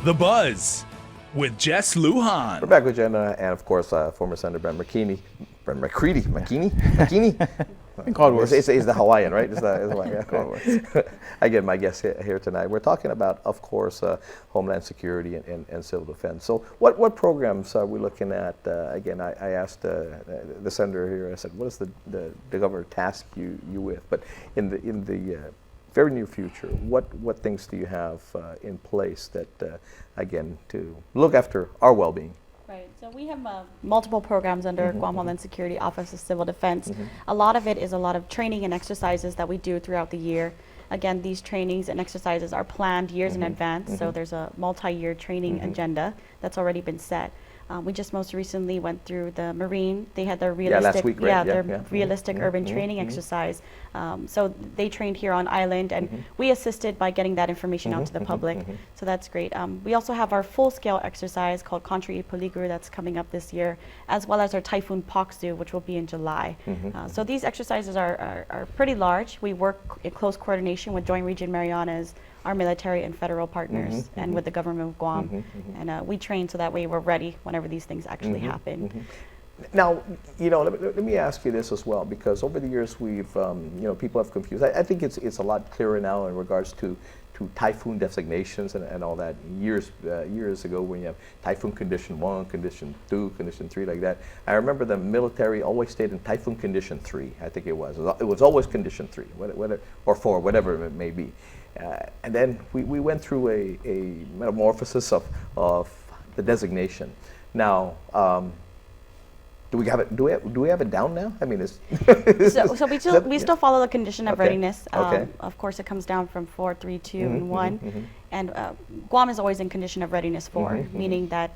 The Buzz with Jess Lujan. We're back with Jenna and, of course, former Senator Brent McKinney. It's the Hawaiian, right? It's the Hawaiian. I get my guest here tonight. We're talking about, of course, Homeland Security and civil defense. So what programs are we looking at? Again, I asked the senator here, I said, what is the governor task you with? But in the very near future, what things do you have in place that, again, to look after our well-being? Right. So we have multiple programs under Guam Homeland Security Office of Civil Defense. A lot of it is a lot of training and exercises that we do throughout the year. Again, these trainings and exercises are planned years in advance, so there's a multi-year training agenda that's already been set. We just most recently went through the Marine. They had their realistic, last week, right? their realistic urban training exercise. So they trained here on island, and we assisted by getting that information out to the public. So that's great. We also have our full-scale exercise called Contra y Peligro that's coming up this year, as well as our Typhoon Poksu, which will be in July. So these exercises are pretty large. We work in close coordination with Joint Region Marianas, our military and federal partners, and with the government of Guam. And we train so that way we're ready whenever these things actually happen. Now, let me ask you this as well, because over the years we've, people have confused. I think it's a lot clearer now in regards to typhoon designations and all that. Years ago, when you have Typhoon Condition 1, Condition 2, Condition 3, like that, I remember the military always stayed in Typhoon Condition 3, I think it was. It was always Condition 3, or 4, whatever it may be. And then we went through a metamorphosis of the designation. Now, do we have it down now? I mean, so we still follow the condition of readiness. Okay. Of course, it comes down from 4, 3, 2, and 1. And Guam is always in condition of readiness 4, meaning that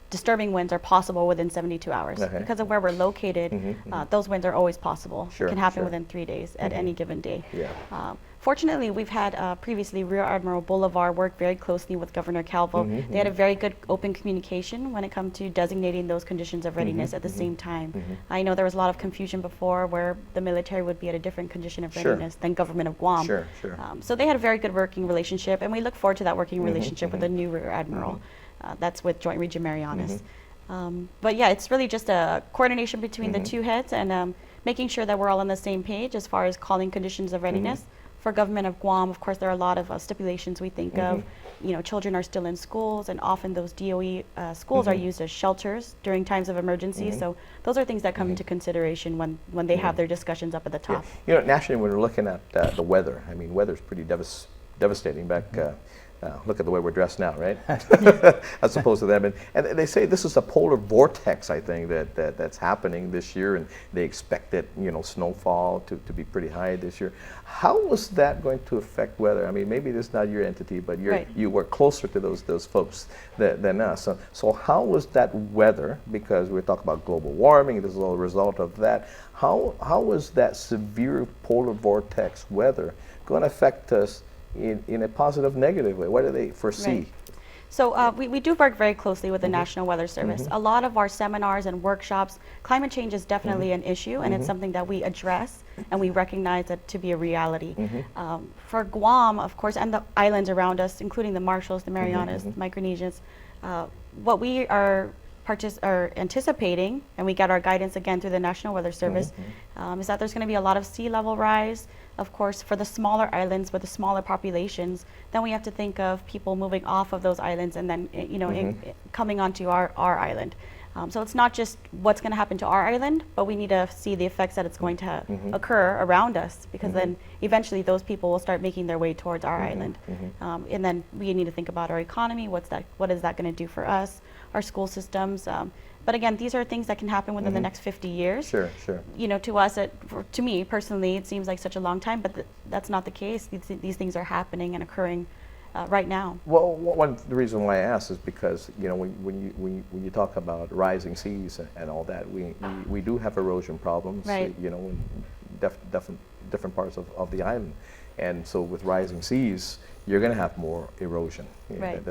disturbing winds are possible within 72 hours. Because of where we're located, those winds are always possible. It can happen within 3 days at any given day. Fortunately, we've had previously Rear Admiral Bolivar work very closely with Governor Calvo. They had a very good open communication when it comes to designating those conditions of readiness at the same time. I know there was a lot of confusion before where the military would be at a different condition of readiness than government of Guam. So they had a very good working relationship, and we look forward to that working relationship with the new Rear Admiral. That's with Joint Region Marianas. But yeah, it's really just a coordination between the two heads and making sure that we're all on the same page as far as calling conditions of readiness. For government of Guam, of course, there are a lot of stipulations we think of. Children are still in schools, and often those DOE schools are used as shelters during times of emergency. So those are things that come into consideration when they have their discussions up at the top. Nationally, when we're looking at the weather, I mean, weather's pretty devastating back. Look at the way we're dressed now, right? As opposed to them. And they say this is a polar vortex, I think, that's happening this year, and they expect it, snowfall to be pretty high this year. How is that going to affect weather? I mean, maybe this is not your entity, but you work closer to those folks than us. So how is that weather, because we're talking about global warming, this is all a result of that, how is that severe polar vortex weather going to affect us in a positive, negative way? What do they foresee? So we do work very closely with the National Weather Service. A lot of our seminars and workshops, climate change is definitely an issue, and it's something that we address and we recognize it to be a reality. For Guam, of course, and the islands around us, including the Marshalls, the Marianas, the Micronesians, what we are anticipating, and we get our guidance again through the National Weather Service, is that there's going to be a lot of sea level rise. Of course, for the smaller islands with the smaller populations, then we have to think of people moving off of those islands and then coming onto our island. So it's not just what's going to happen to our island, but we need to see the effects that it's going to occur around us, because then eventually those people will start making their way towards our island. And then we need to think about our economy. What is that going to do for us, our school systems? But again, these are things that can happen within the next 50 years. Sure. To us, to me personally, it seems like such a long time, but that's not the case. These things are happening and occurring right now. Well, the reason why I ask is because when you talk about rising seas and all that, we do have erosion problems. Right. In different parts of the island, and so with rising seas, you're going to have more erosion. Right.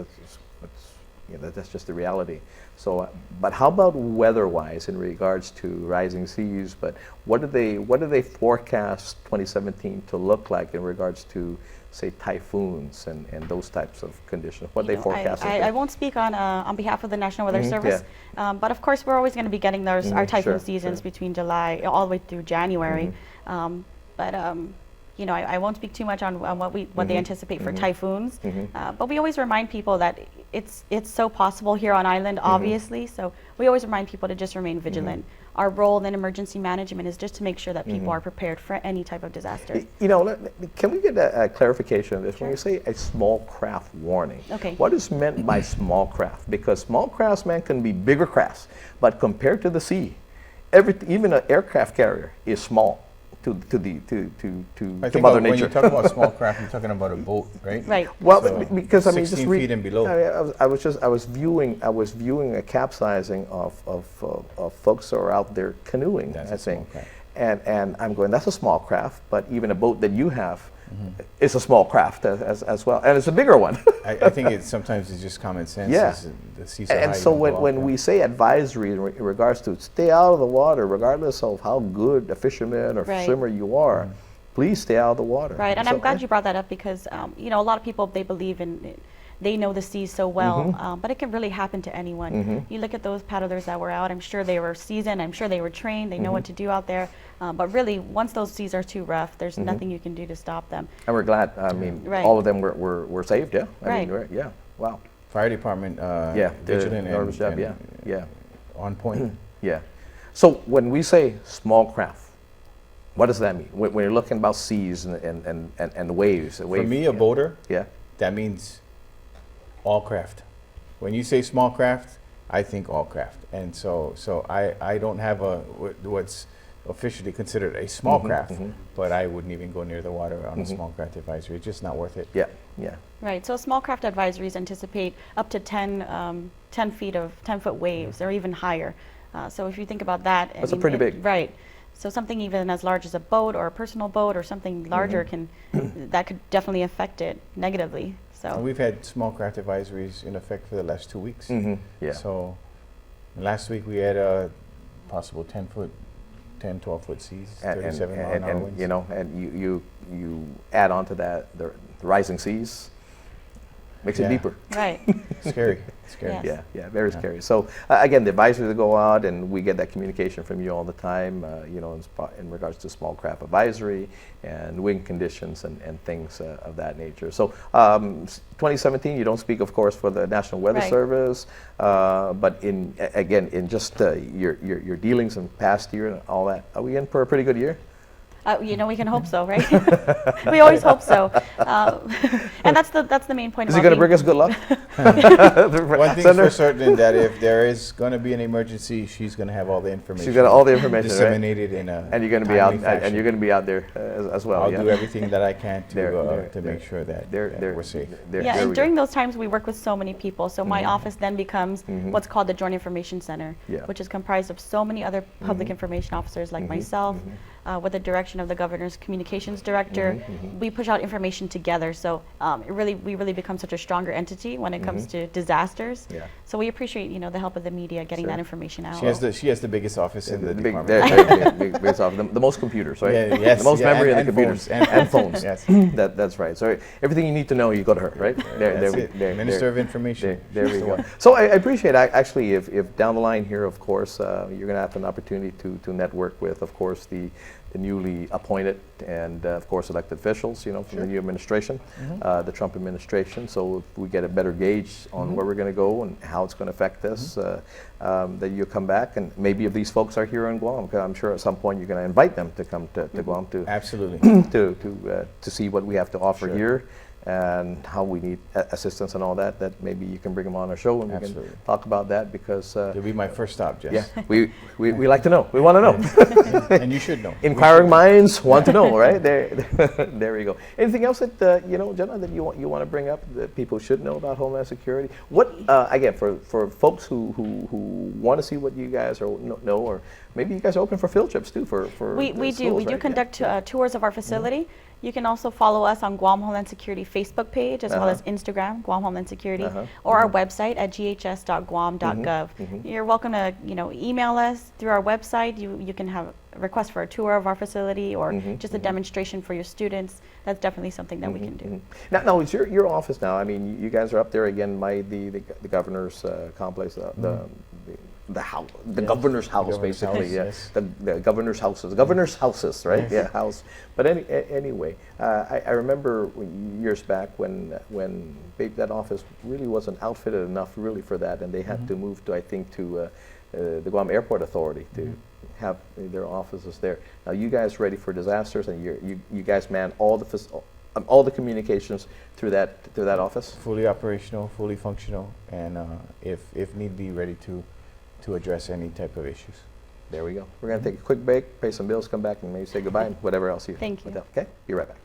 That's just the reality. So, but how about weather-wise in regards to rising seas? But what do they forecast 2017 to look like in regards to say, typhoons and those types of conditions? What they forecast? I won't speak on behalf of the National Weather Service, but of course we're always going to be getting those our typhoon seasons between July all the way through January. You know, I won't speak too much on what they anticipate for typhoons, but we always remind people that it's so possible here on island, obviously. So we always remind people to just remain vigilant. Our role in emergency management is just to make sure that people are prepared for any type of disaster. You know, can we get a clarification of this? Sure. When you say a small craft warning, what is meant by small craft? Because small crafts, man, can be bigger crafts, but compared to the sea, even an aircraft carrier is small to Mother Nature. When you talk about small craft, you're talking about a boat, right? Right. Well, so because I mean, 16 feet and below. I was viewing a capsizing of folks who are out there canoeing. That's I a small think, craft. and I'm going, that's a small craft, but even a boat that you have is a small craft as well, and it's a bigger one. I think sometimes it's just common sense. Yeah. The seas are And high, so you don't go when out we there. say advisory in regards to stay out of the water, regardless of how good a fisherman or swimmer you are, please stay out of the water. Right, and I'm glad you brought that up because you know, a lot of people, they believe in they know the seas so well, but it can really happen to anyone. You look at those paddlers that were out, I'm sure they were seasoned, I'm sure they were trained, they know what to do out there, but really, once those seas are too rough, there's nothing you can do to stop them. And we're glad, I mean, all of them were saved, yeah? I mean, yeah, wow. Fire department, vigilant enormous job, and on point. Yeah. So when we say small craft, what does that mean? When you're looking about seas and waves. For me, a boater, yeah, that means all craft. When you say small craft, I think all craft. And so I don't have what's officially considered a small craft, but I wouldn't even go near the water on a small craft advisory. It's just not worth it. Yeah. Right, so small craft advisories anticipate up to 10 10-foot waves or even higher. So if you think about that. That's pretty big. Right. So something even as large as a boat or a personal boat or something larger that could definitely affect it negatively. So and we've had small craft advisories in effect for the last 2 weeks. Yeah. So last week we had a possible 12-foot seas, 37 mile an hour winds. You know, and you add on to that the rising seas, makes it deeper. Right. Scary. Yes. Yeah, very scary. So again, the advisories go out, and we get that communication from you all the time. You know, in regards to small craft advisory and wind conditions and things of that nature. So 2017, you don't speak, of course, for the National Weather Service, but in just your dealings in past year and all that, are we in for a pretty good year? You know, we can hope so, right? We always hope so, and that's the main point. Is he going to bring us good luck? One thing's for certain, that if there is going to be an emergency, she's going to have all the information. She's got all the information disseminated in a and you're going to be out, and you're going to be out there as well. I'll do everything that I can to make sure that we're safe. And during those times, we work with so many people. So my office then becomes what's called the Joint Information Center, which is comprised of so many other public information officers like myself. With the direction of the Governor's Communications Director, we push out information together. So we really become such a stronger entity when it comes to disasters. So we appreciate, you know, the help of the media getting that information out. She has the biggest office in the department. Biggest office, the most computers, right? Yes, the most memory and in the computers and phones. Yes. That's right. So everything you need to know, you go to her, right? Minister of Information. There we go. So I appreciate actually if down the line here, of course, you're going to have an opportunity to network with, of course, the newly appointed and of course elected officials, you know, from the new administration, the Trump administration. So if we get a better gauge on where we're going to go and how it's going to affect this, that you come back, and maybe if these folks are here in Guam, because I'm sure at some point you're going to invite them to come to Guam to absolutely to see what we have to offer here and how we need assistance and all that. That maybe you can bring them on our show and we can talk about that, because it'll be my first stop, Jess. Yeah, we like to know. We want to know. And you should know. Inquiring minds want to know, right? There we go. Anything else that you know, Jenna, that you want to bring up that people should know about Homeland Security? What again, for folks who want to see what you guys know, or maybe you guys are open for field trips too. We do conduct tours of our facility. You can also follow us on Guam Homeland Security Facebook page, as well as Instagram, Guam Homeland Security, or our website at ghs.guam.gov. You're welcome to, you know, email us through our website. You can have request for a tour of our facility or just a demonstration for your students, that's definitely something that we can do. Now, is your office now? I mean, you guys are up there again by the governor's complex, the house, the governor's house, basically. Yes. The governor's houses, right? Yes. Yeah, house. But anyway, I remember years back when that office really wasn't outfitted enough really for that, and they had to move to, I think, to the Guam Airport Authority to have their offices there. Now, you guys ready for disasters, and you guys man all the communications through that office? Fully operational, fully functional, and if need be, ready to address any type of issues. There we go. We're going to take a quick break, pay some bills, come back, and maybe say goodbye and whatever else you. Thank you. Okay, be right back.